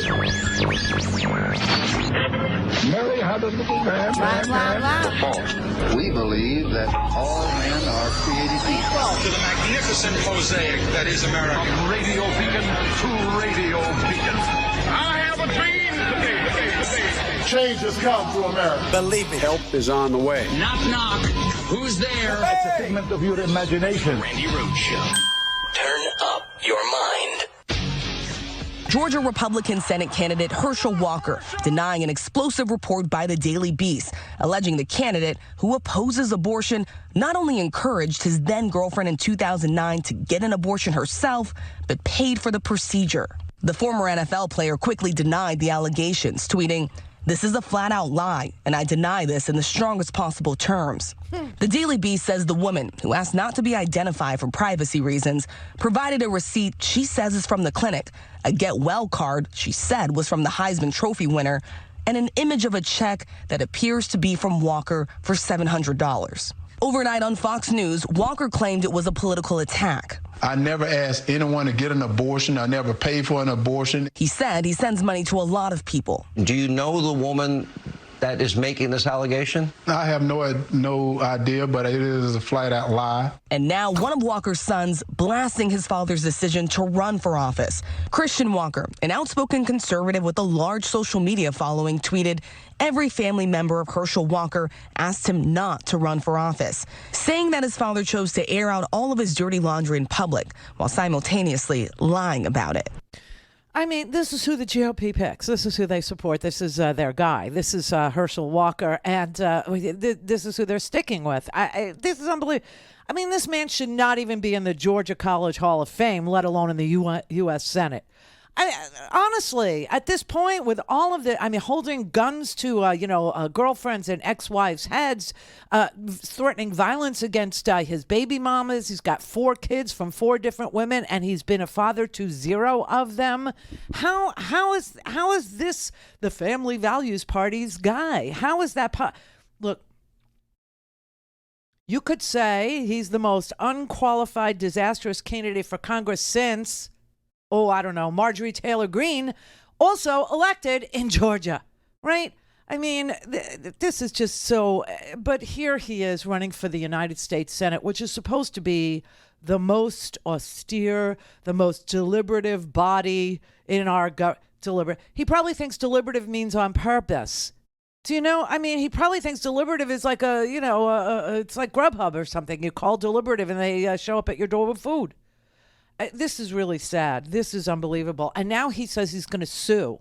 Mary had a little man. We believe that all men are created equal. To the magnificent mosaic that is America. From radio beacon to radio beacon. I have a dream. Change has come to America. Believe me. Help is on the way. Knock, knock. Who's there? It's a figment of your imagination. Randi Rhodes Show. Turn up your mind. Georgia Republican Senate candidate Herschel Walker denying an explosive report by the Daily Beast, alleging the candidate who opposes abortion not only encouraged his then-girlfriend in 2009 to get an abortion herself, but paid for the procedure. The former NFL player quickly denied the allegations, tweeting, "This is a flat-out lie, and I deny this in the strongest possible terms." The Daily Beast says the woman, who asked not to be identified for privacy reasons, provided a receipt she says is from the clinic, a get well card she said was from the Heisman Trophy winner, and an image of a check that appears to be from Walker for $700. Overnight on Fox News, Walker claimed it was a political attack. I never asked anyone to get an abortion. I never paid for an abortion. He said he sends money to a lot of people. Do you know the woman that is making this allegation? I have no idea, but it is a flat-out lie. And now one of Walker's sons blasting his father's decision to run for office. Christian Walker, an outspoken conservative with a large social media following, tweeted, "Every family member of Herschel Walker asked him not to run for office," saying that his father chose to air out all of his dirty laundry in public while simultaneously lying about it. I mean, this is who the GOP picks. This is who they support. This is their guy. This is Herschel Walker, and this is who they're sticking with. This is unbelievable. I mean, this man should not even be in the Georgia College Hall of Fame, let alone in the U.S. Senate. Honestly, at this point, with all of the, holding guns to, girlfriends and ex-wives' heads, threatening violence against his baby mamas. He's got 4 kids from 4 different women, and he's been a father to 0 of them. How is this the Family Values Party's guy? How is that? Look, you could say he's the most unqualified, disastrous candidate for Congress since, Marjorie Taylor Greene, also elected in Georgia, right? I mean, this is just so, but here he is running for the United States Senate, which is supposed to be the most austere, the most deliberative body in our deliberative. He probably thinks deliberative means on purpose. Do you know? I mean, he probably thinks deliberative is like it's like Grubhub or something. You call deliberative and they show up at your door with food. This is really sad. This is unbelievable. And now he says he's going to sue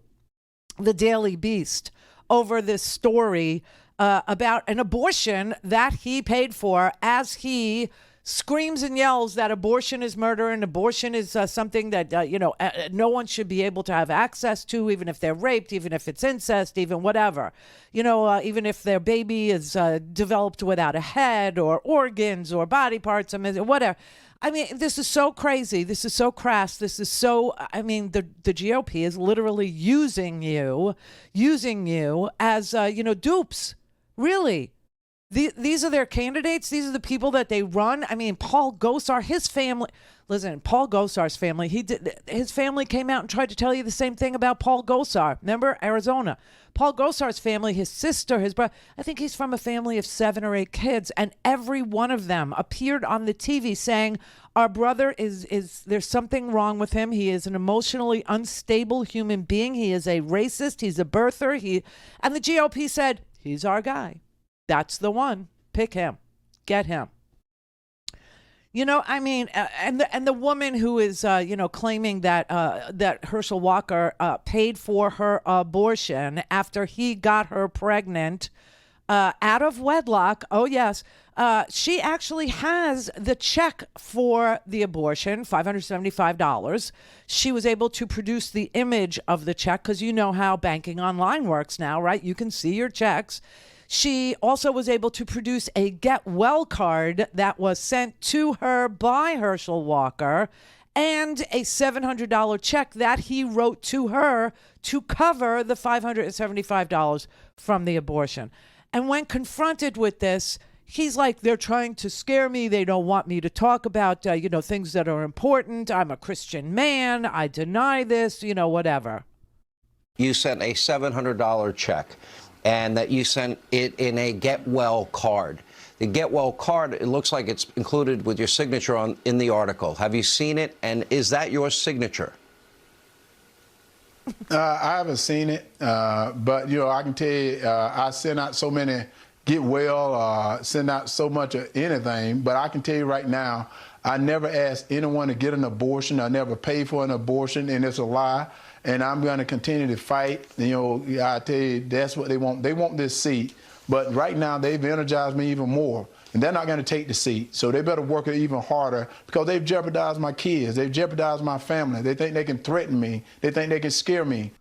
the Daily Beast over this story about an abortion that he paid for, as he screams and yells that abortion is murder and abortion is something that, no one should be able to have access to, even if they're raped, even if it's incest, even whatever. Even if their baby is developed without a head or organs or body parts, whatever. I mean, this is so crazy. This is so crass. This is so, the GOP is literally using you as, dupes. Really. These are their candidates. These are the people that they run. I mean, Paul Gosar, his family. Listen, Paul Gosar's family, his family came out and tried to tell you the same thing about Paul Gosar. Remember, Arizona. Paul Gosar's family, his sister, his brother, I think he's from a family of 7 or 8 kids, and every one of them appeared on the TV saying, our brother is there's something wrong with him. He is an emotionally unstable human being. He is a racist. He's a birther. And the GOP said, he's our guy. That's the one. Pick him. Get him. And the woman who is, claiming that that Herschel Walker paid for her abortion after he got her pregnant out of wedlock. Oh, yes. She actually has the check for the abortion, $575. She was able to produce the image of the check because you know how banking online works now, right? You can see your checks. She also was able to produce a get well card that was sent to her by Herschel Walker and a $700 check that he wrote to her to cover the $575 from the abortion. And when confronted with this, he's like, they're trying to scare me. They don't want me to talk about, things that are important. I'm a Christian man. I deny this, whatever. you sent a $700 check and that you sent it in a get well card. The get well card, it looks like it's included with your signature in the article. Have you seen it, and is that your signature? I haven't seen it, but, I can tell you, I send out so many get well, send out so much of anything, but I can tell you right now, I never asked anyone to get an abortion. I never paid for an abortion, and it's a lie. And I'm going to continue to fight. I tell you, that's what they want. They want this seat. But right now, they've energized me even more. And they're not going to take the seat. So they better work it even harder because they've jeopardized my kids. They've jeopardized my family. They think they can threaten me. They think they can scare me.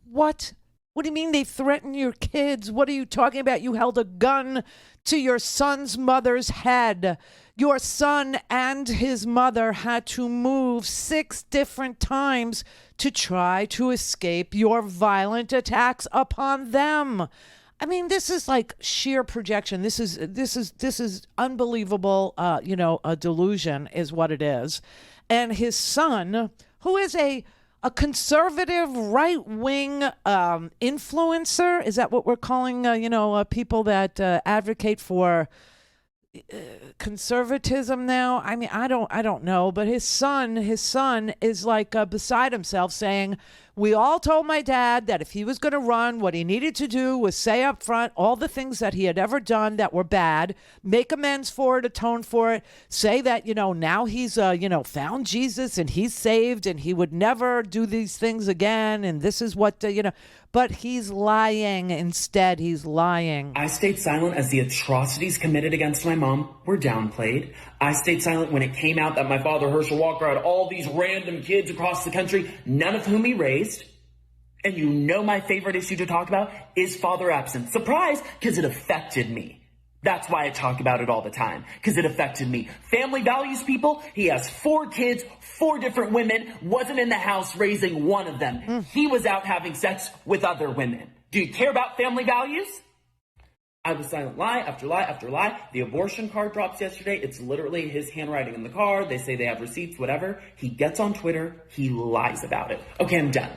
What? What do you mean they threaten your kids? What are you talking about? You held a gun to your son's mother's head. Your son and his mother had to move 6 different times to try to escape your violent attacks upon them. I mean, this is like sheer projection. This is unbelievable. A delusion is what it is. And his son, who is a conservative right-wing influencer, is that what we're calling, people that advocate for conservatism now? I mean, I don't know, but his son is like beside himself, saying, we all told my dad that if he was going to run, what he needed to do was say up front all the things that he had ever done that were bad, make amends for it, atone for it, say that, now he's, found Jesus and he's saved and he would never do these things again. And this is what, but he's lying. Instead, he's lying. I stayed silent as the atrocities committed against my mom were downplayed. I stayed silent when it came out that my father, Herschel Walker, had all these random kids across the country, none of whom he raised. And my favorite issue to talk about is father absence. Surprise, because it affected me. That's why I talk about it all the time, because it affected me. Family values, people. He has 4 kids, 4 different women, wasn't in the house raising one of them. He was out having sex with other women. Do you care about family values? I was silent, lie after lie after lie. The abortion card drops yesterday. It's literally his handwriting in the card. They say they have receipts, whatever. He gets on Twitter. He lies about it. Okay, I'm done.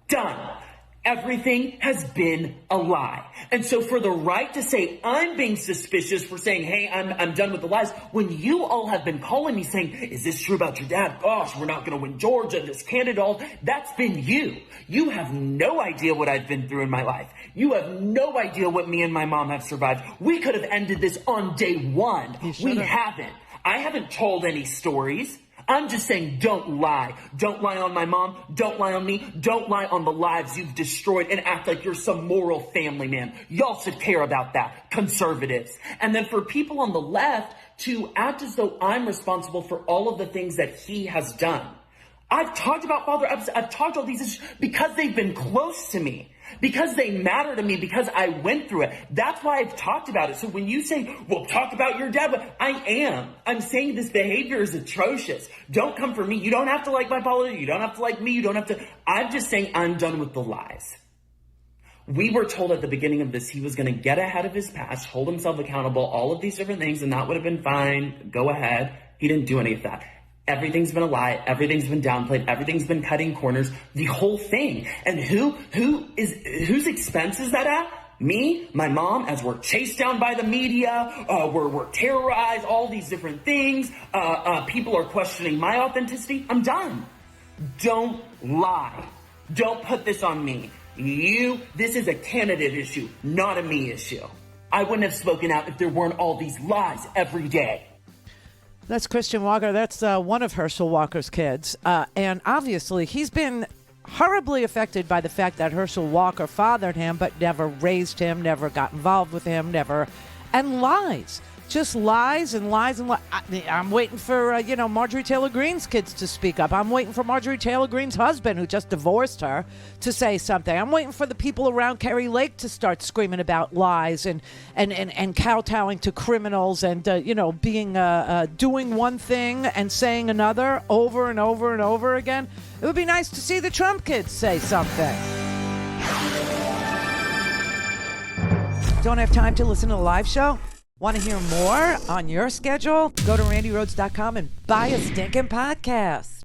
Done. Everything has been a lie. And so for the right to say I'm being suspicious for saying, hey, I'm done with the lies, when you all have been calling me saying, is this true about your dad? Gosh, we're not going to win Georgia, this candidate, all that's been you. You have no idea what I've been through in my life. You have no idea what me and my mom have survived. We could have ended this on day 1. We haven't. I haven't told any stories. I'm just saying, don't lie. Don't lie on my mom. Don't lie on me. Don't lie on the lives you've destroyed and act like you're some moral family man. Y'all should care about that, conservatives. And then for people on the left to act as though I'm responsible for all of the things that he has done. I've talked about father absence. I've talked all these issues because they've been close to me, because they matter to me, because I went through it. That's why I've talked about it. So when you say, well, talk about your dad, but I'm saying this behavior is atrocious. Don't come for me. You don't have to like my politics. You don't have to like me. You don't have to. I'm just saying I'm done with the lies. We were told at the beginning of this he was going to get ahead of his past, hold himself accountable, all of these different things, and that would have been fine. Go ahead. He didn't do any of that. Everything's been a lie. Everything's been downplayed. Everything's been cutting corners. The whole thing. And whose expense is that at? Me, my mom, as we're chased down by the media, we're terrorized, all these different things. People are questioning my authenticity. I'm done. Don't lie. Don't put this on me. This is a candidate issue, not a me issue. I wouldn't have spoken out if there weren't all these lies every day. That's Christian Walker. That's one of Herschel Walker's kids. And obviously, he's been horribly affected by the fact that Herschel Walker fathered him, but never raised him, never got involved with him, and lies. Just lies and lies and lies. I'm waiting for, Marjorie Taylor Greene's kids to speak up. I'm waiting for Marjorie Taylor Greene's husband, who just divorced her, to say something. I'm waiting for the people around Kerry Lake to start screaming about lies and kowtowing to criminals and, being doing one thing and saying another over and over and over again. It would be nice to see the Trump kids say something. Don't have time to listen to the live show? Want to hear more on your schedule? Go to RandiRhodes.com and buy a stinking podcast.